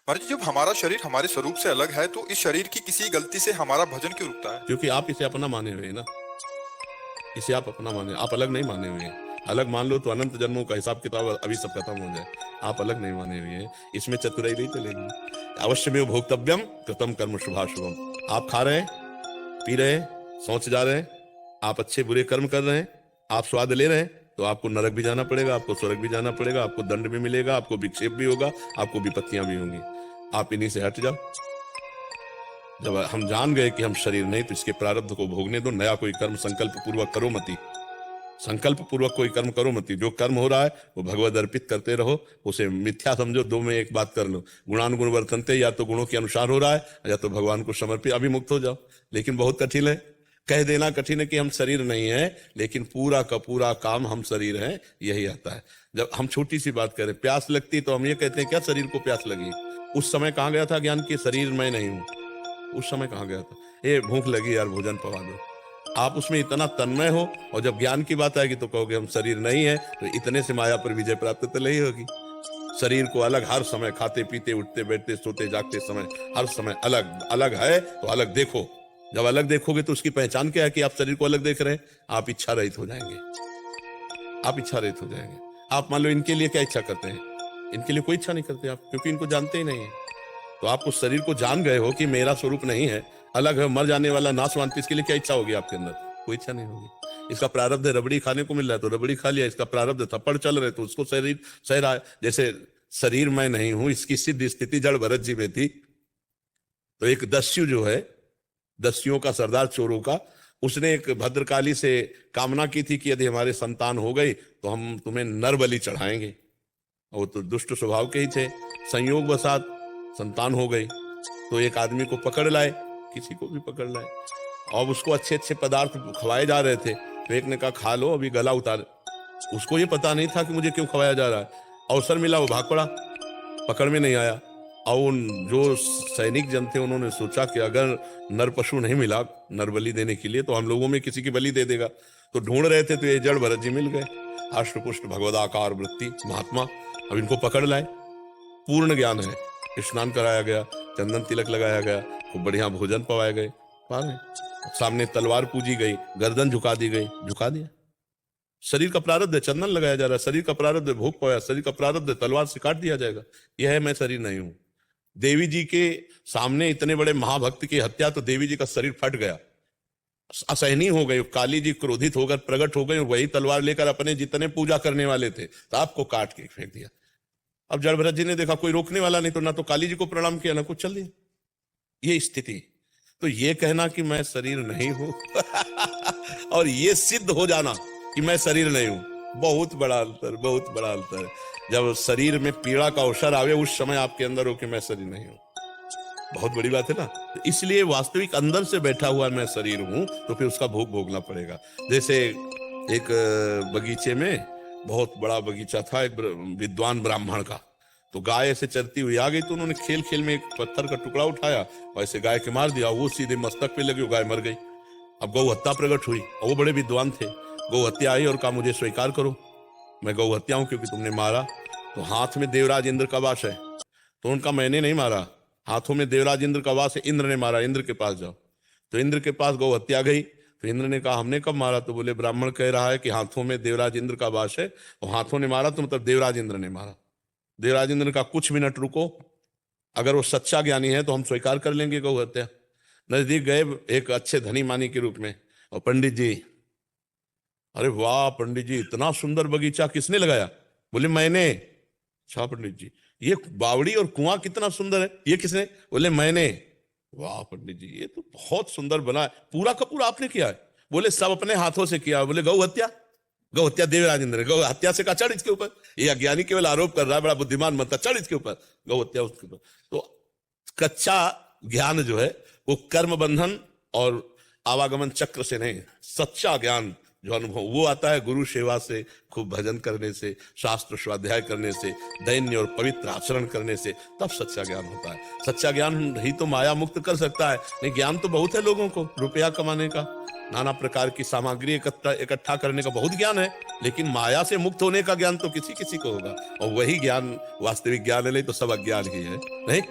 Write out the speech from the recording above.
महाराज जी, जब हमारा शरीर हमारे स्वरूप से अलग है तो इस शरीर की किसी गलती से हमारा भजन क्यों रुकता है? क्योंकि आप इसे अपना माने हुए हैं ना। इसे आप अपना माने, आप अलग नहीं माने हुए हैं। अलग मान लो तो अनंत जन्मों का हिसाब किताब अभी सब खत्म हो जाए। आप अलग नहीं माने हुए हैं, इसमें चतुराई नहीं चलेगी। अवश्य में भोक्तव्यम कृतम कर्म शुभाशुभम। आप खा रहे हैं, पी रहे हैं, सोच जा रहे हैं, आप अच्छे बुरे कर्म कर रहे हैं, आप स्वाद ले रहे हैं, तो आपको नरक भी जाना पड़ेगा, आपको स्वर्ग भी जाना पड़ेगा, आपको दंड भी मिलेगा, आपको विक्षेप भी होगा, आपको विपत्तियां भी होंगी। आप इन्हीं से हट जाओ। जब हम जान गए कि हम शरीर नहीं, तो इसके प्रारब्ध को भोगने दो। नया कोई कर्म संकल्प पूर्वक करो मती। संकल्प पूर्वक कोई कर्म करो मती। जो कर्म हो रहा है वो भगवद अर्पित करते रहो, उसे मिथ्या समझो। दो में एक बात कर लो, गुणानुगुण वर्तनते, या तो गुणों के अनुसार हो रहा है या तो भगवान को समर्पित, अभी मुक्त हो जाओ। लेकिन बहुत कठिन है, कह देना कठिन है कि हम शरीर नहीं है, लेकिन पूरा का पूरा काम हम शरीर हैं, यही आता है। जब हम छोटी सी बात करें, प्यास लगती तो हम ये कहते हैं क्या शरीर को प्यास लगी? उस समय कहाँ गया था ज्ञान कि शरीर मैं नहीं हूं? उस समय कहाँ गया था? ये भूख लगी यार, भोजन पवा दो। आप उसमें इतना तन्मय हो, और जब ज्ञान की बात आएगी तो कहोगे हम शरीर नहीं है, तो इतने से माया पर विजय प्राप्त तो नहीं होगी। शरीर को अलग हर समय, खाते पीते उठते बैठते सोते जागते समय, हर समय अलग अलग है, तो अलग देखो। जब अलग देखोगे तो उसकी पहचान क्या है कि आप शरीर को अलग देख रहे हैं? आप इच्छा रहित हो जाएंगे। आप इच्छा रहित हो जाएंगे। आप मान लो इनके लिए क्या इच्छा करते हैं? इनके लिए कोई इच्छा नहीं करते आप, क्योंकि इनको जानते ही नहीं है। तो आप उस शरीर को जान गए हो कि मेरा स्वरूप नहीं है, अलग है, मर जाने वाला, नाशवान। इसके लिए क्या इच्छा होगी आपके अंदर? कोई इच्छा नहीं होगी। इसका प्रारब्ध है रबड़ी खाने को मिल रहा है तो रबड़ी खा लिया, इसका प्रारब्ध थप्पड़ चल रहे तो उसको शरीर सह रहा है। जैसे शरीर मैं नहीं हूं, इसकी सिद्ध स्थिति जड़ भरत जी में थी। तो एक दस्यु जो है, दस्युओं का सरदार, चोरों का, उसने एक भद्रकाली से कामना की थी कि यदि हमारे संतान हो गई तो हम तुम्हें नर बलि चढ़ाएंगे। वो तो दुष्ट स्वभाव के ही थे। संयोग बसात संतान हो गई, तो एक आदमी को पकड़ लाए, किसी को भी पकड़ लाए, और उसको अच्छे अच्छे पदार्थ खवाए जा रहे थे। तो एक ने कहा खा लो, अभी गला उतार। उसको ये पता नहीं था कि मुझे क्यों खवाया जा रहा है। अवसर मिला, वो भाग पड़ा, पकड़ में नहीं आया। और उन जो सैनिक जन थे उन्होंने सोचा कि अगर नर पशु नहीं मिला नर बलि देने के लिए, तो हम लोगों में किसी की बलि दे देगा। तो ढूंढ रहे थे, तो ये जड़ भरत जी मिल गए, अष्टपुष्ट भगवदाकार वृत्ति महात्मा। अब इनको पकड़ लाए, पूर्ण ज्ञान है, स्नान कराया गया, चंदन तिलक लगाया गया, खूब बढ़िया भोजन पवाए गए, पा रहे। सामने तलवार पूजी गई, गर्दन झुका दी गई, झुका दिया। शरीर का प्रारब्ध है, चंदन लगाया जा रहा है, शरीर का प्रारब्ध है, भोग पाया, शरीर का प्रारब्ध है, तलवार से काट दिया जाएगा। यह है मैं शरीर नहीं हूं। देवी जी के सामने इतने बड़े महाभक्त की हत्या, तो देवी जी का शरीर फट गया, असहनीय हो गई। काली जी क्रोधित होकर प्रकट हो गई, वही तलवार लेकर अपने जितने पूजा करने वाले थे सबको काट के फेंक दिया। अब जड़ भरत जी ने देखा कोई रोकने वाला नहीं, तो ना तो काली जी को प्रणाम किया ना कुछ, चल दिया। ये स्थिति। तो ये कहना कि मैं शरीर नहीं हूं और ये सिद्ध हो जाना कि मैं शरीर नहीं हूं, बहुत बड़ा अंतर, बहुत बड़ा अंतर। जब शरीर में पीड़ा का अवसर आवे, उस समय आपके अंदर हो कि मैं शरीर नहीं हूं, बहुत बड़ी बात है ना। तो इसलिए वास्तविक अंदर से बैठा हुआ मैं शरीर हूं, तो फिर उसका भोग भोगना पड़ेगा। जैसे एक बगीचे में, बहुत बड़ा बगीचा था एक विद्वान ब्राह्मण का, तो गाय ऐसे चरती हुई आ गई, तो उन्होंने खेल खेल में एक पत्थर का टुकड़ा उठाया और ऐसे गाय के मार दिया, वो सीधे मस्तक पे लगी, गाय मर गई। अब गौ हत्या प्रकट हुई, और वो बड़े विद्वान थे। गौ हत्या आई और कहा मुझे स्वीकार करो, मैं गौ हत्या हूं क्योंकि तुमने मारा। तो हाथ में देवराज इंद्र का वास है, तो उनका मैंने नहीं मारा, हाथों में देवराज इंद्र का वास है, इंद्र ने मारा, इंद्र के पास जाओ। तो इंद्र के पास गौ हत्या गई, तो इंद्र ने कहा हमने कब मारा? तो बोले ब्राह्मण कह रहा है कि हाथों में देवराज इंद्र का वास है, और हाथों ने मारा तो मतलब देवराज इंद्र ने मारा। देवराज इंद्र ने कहा कुछ मिनट रुको, अगर वो सच्चा ज्ञानी है तो हम स्वीकार कर लेंगे गौ हत्या। नजदीक गए एक अच्छे धनी मानी के रूप में, और पंडित जी, अरे वाह पंडित जी, इतना सुंदर बगीचा किसने लगाया? बोले मैंने। अच्छा पंडित जी, ये बावड़ी और कुआं कितना सुंदर है, ये किसने? बोले मैंने। वाह पंडित जी, ये तो बहुत सुंदर बना है, पूरा का पूरा आपने किया है? बोले सब अपने हाथों से किया। बोले गौ हत्या? गौ हत्या देवराज इंद्र, गौ हत्या से कहा चढ़ इसके ऊपर, ये अज्ञानी केवल आरोप कर रहा है, बड़ा बुद्धिमान बनता, चढ़ इसके ऊपर, गौ हत्या उसके ऊपर। तो कच्चा ज्ञान जो है वो कर्म बंधन और आवागमन चक्र से नहीं, सच्चा ज्ञान जो अनुभव वो आता है गुरु सेवा से, खूब भजन करने से, शास्त्र स्वाध्याय करने से, दैन्य और पवित्र आचरण करने से, तब सच्चा ज्ञान होता है। सच्चा ज्ञान ही तो माया मुक्त कर सकता है। नहीं, ज्ञान तो बहुत है लोगों को रुपया कमाने का, नाना प्रकार की सामग्री इकट्ठा इकट्ठा करने का बहुत ज्ञान है, लेकिन माया से मुक्त होने का ज्ञान तो किसी किसी को होगा, और वही ज्ञान वास्तविक ज्ञान है, नहीं तो सब अज्ञान ही है। नहीं